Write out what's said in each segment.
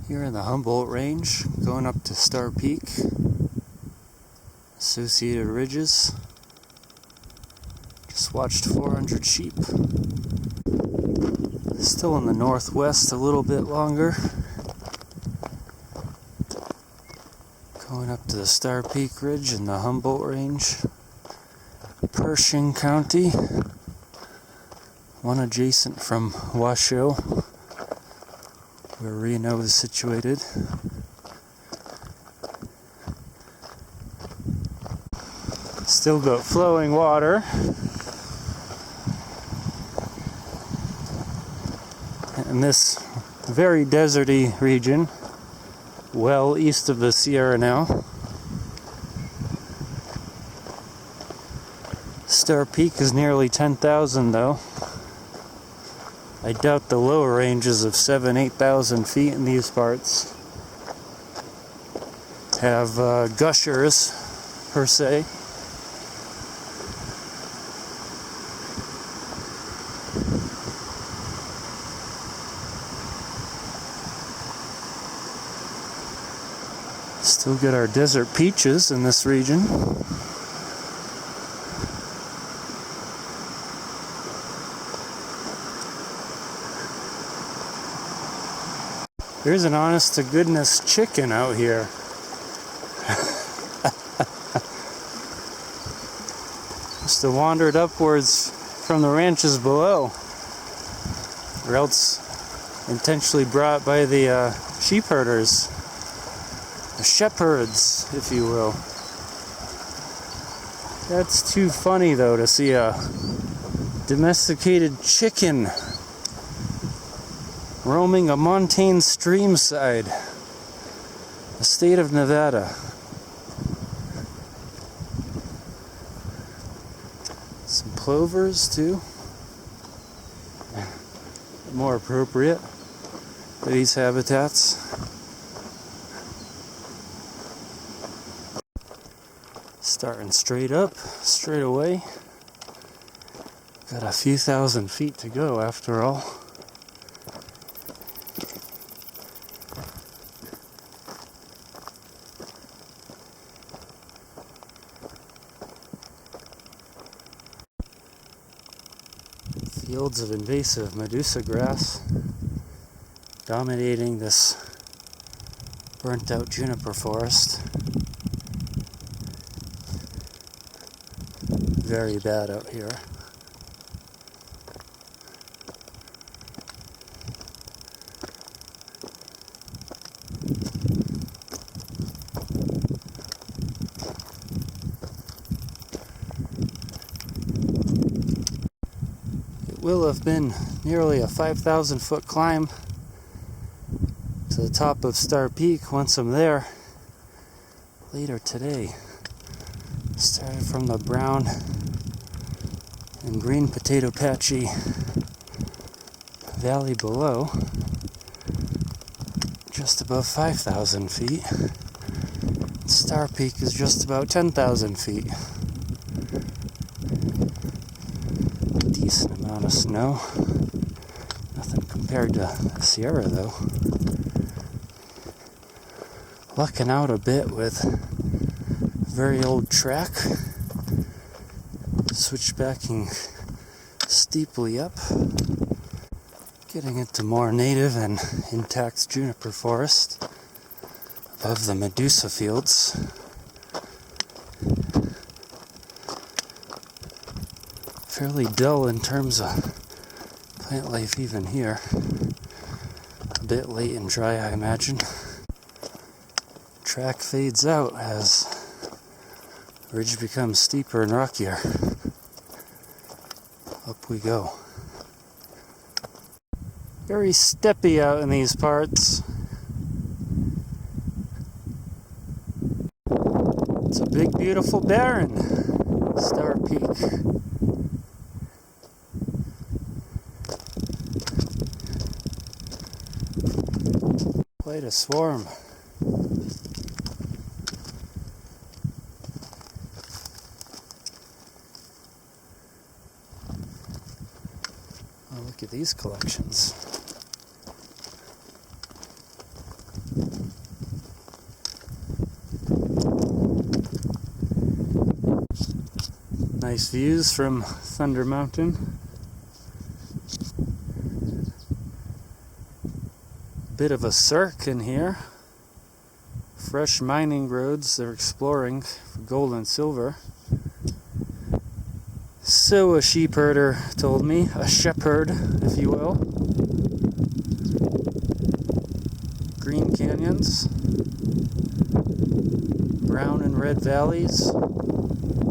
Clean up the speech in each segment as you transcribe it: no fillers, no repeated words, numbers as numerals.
Here in the Humboldt range, going up to Star Peak, associated ridges. Just watched 400 sheep. Still in the northwest a little bit longer. Going up to the Star Peak Ridge in the Humboldt range, Pershing County, one adjacent from Washoe, where Reno is situated. Still got flowing water. In this very deserty region, well east of the Sierra now. Star Peak is nearly 10,000 though. I doubt the lower ranges of 8,000 feet in these parts have gushers per se. Still get our desert peaches in this region. There's an honest-to-goodness chicken out here. Must have wandered upwards from the ranches below, or else intentionally brought by the sheep herders, the shepherds, if you will. That's too funny, though, to see a domesticated chicken roaming a montane stream side, the state of Nevada. Some plovers too, more appropriate for these habitats. Starting straight up, straight away. Got a few thousand feet to go after all. Fields of invasive Medusa grass dominating this burnt out juniper forest. Very bad out here. Will have been nearly a 5,000 foot climb to the top of Star Peak once I'm there later today. Started from the brown and green potato patchy valley below, just above 5,000 feet. Star Peak is just about 10,000 feet. Decent amount of snow. Nothing compared to Sierra though. Lucking out a bit with very old track. Switchbacking steeply up. Getting into more native and intact juniper forest above the Medusa fields. Fairly dull in terms of plant life even here. A bit late and dry, I imagine. Track fades out as the ridge becomes steeper and rockier. Up we go. Very steppy out in these parts. It's a big, beautiful barren, Star Peak. Quite a swarm. Oh, look at these collections. Nice views from Thunder Mountain. Bit of a cirque in here. Fresh mining roads they're exploring for gold and silver. So a sheep herder told me, a shepherd, if you will. Green canyons, brown and red valleys.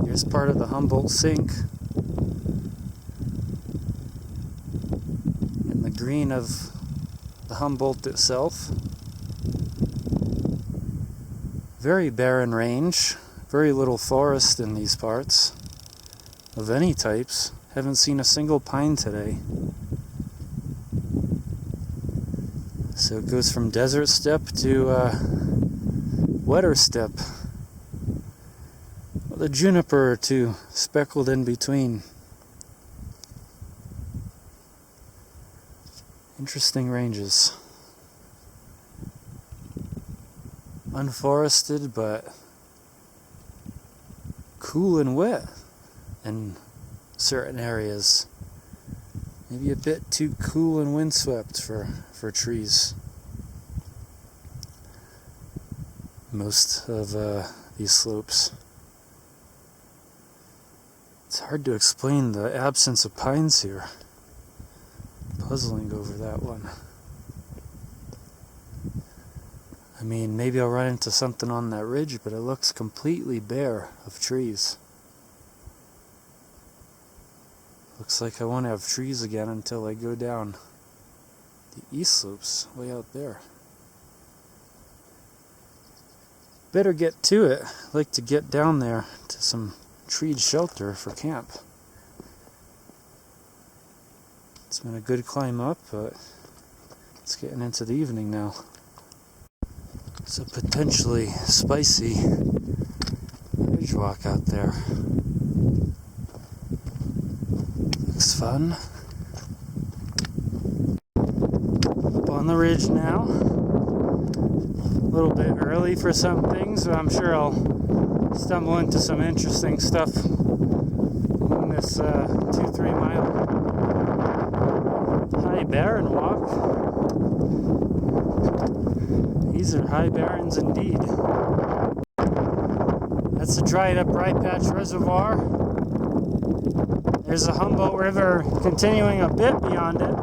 Here's part of the Humboldt sink. And the green of the Humboldt itself. Very barren range, very little forest in these parts of any types. Haven't seen a single pine today. So it goes from desert steppe to wetter steppe. With a juniper or two speckled in between. Interesting ranges. Unforested, but cool and wet in certain areas. Maybe a bit too cool and windswept for trees. Most of these slopes. It's hard to explain the absence of pines here. Puzzling over that one. I mean, maybe I'll run into something on that ridge, but it looks completely bare of trees. Looks like I won't have trees again until I go down the east slopes, way out there. Better get to it. I'd like to get down there to some treed shelter for camp. It's been a good climb up, but it's getting into the evening now. It's a potentially spicy ridge walk out there. Looks fun. Up on the ridge now. A little bit early for some things, but I'm sure I'll stumble into some interesting stuff along this 2-3 mile high barren walk. These are high barrens indeed. That's a dried up rye patch reservoir. There's the Humboldt River continuing a bit beyond it.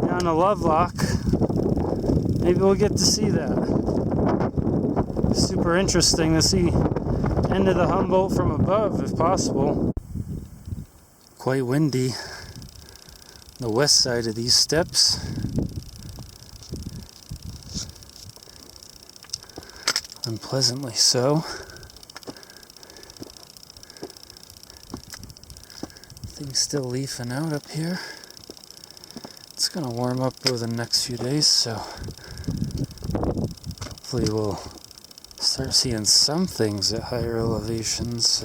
Down to Lovelock. Maybe we'll get to see that. Super interesting to see end of the Humboldt from above if possible. Quite windy. The west side of these steps. Unpleasantly so. Things still leafing out up here. It's gonna warm up over the next few days, so hopefully we'll start seeing some things at higher elevations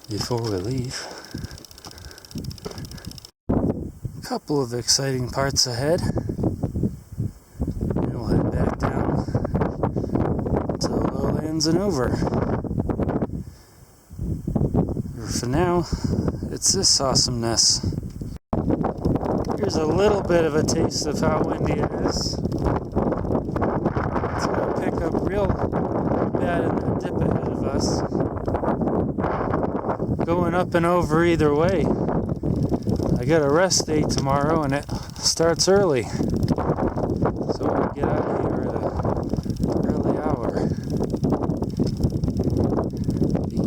before we leave. A couple of exciting parts ahead. And over. For now, it's this awesomeness. Here's a little bit of a taste of how windy it is. It's going to pick up real bad in that dip ahead of us. Going up and over either way. I got a rest day tomorrow and it starts early. So I'll get out of here at an early hour.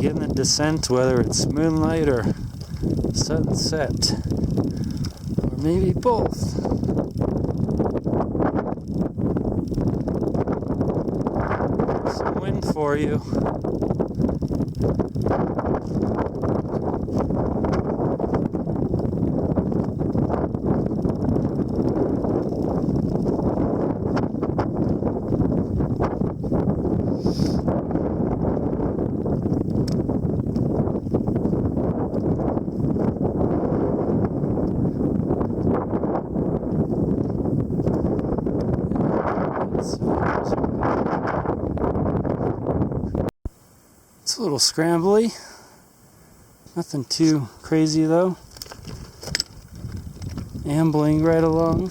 Begin the descent, whether it's moonlight or sunset, or maybe both. Some wind for you. little scrambly. Nothing too crazy though. Ambling right along.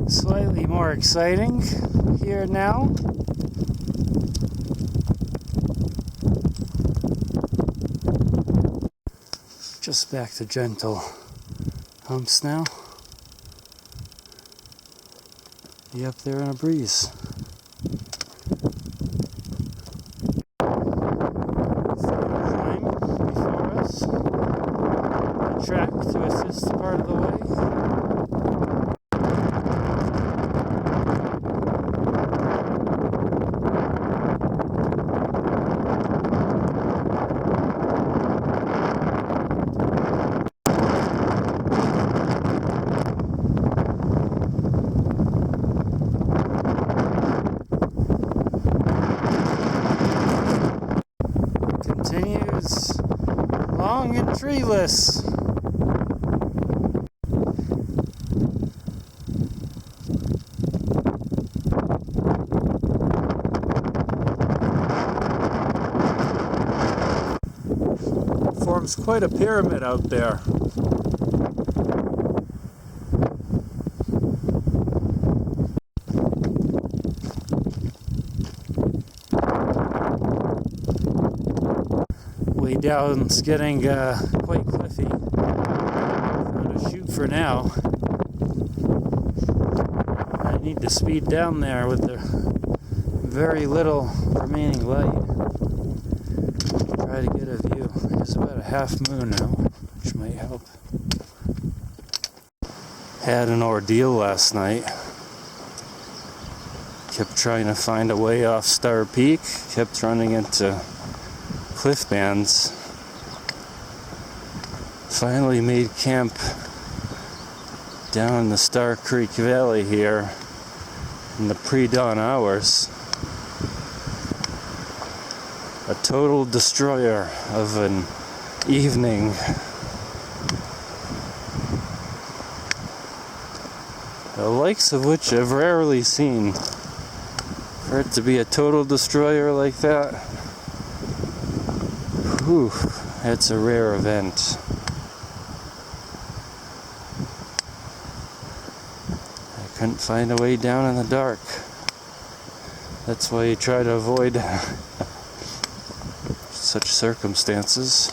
Slightly more exciting here now. Just back to gentle humps now. Be up there in a breeze. Climb before us. A track to assist part of the way. Continues long and treeless. Forms quite a pyramid out there. Way down, it's getting quite cliffy. Found a chute for now. I need to speed down there with the very little remaining light. Try to get a view. It's about a half moon now, which might help. Had an ordeal last night. Kept trying to find a way off Star Peak. Kept running into cliff bands. Finally made camp down in the Star Creek Valley here in the pre-dawn hours. A total destroyer of an evening. The likes of which I've rarely seen. For it to be a total destroyer like that, whew, that's a rare event. I couldn't find a way down in the dark. That's why you try to avoid such circumstances.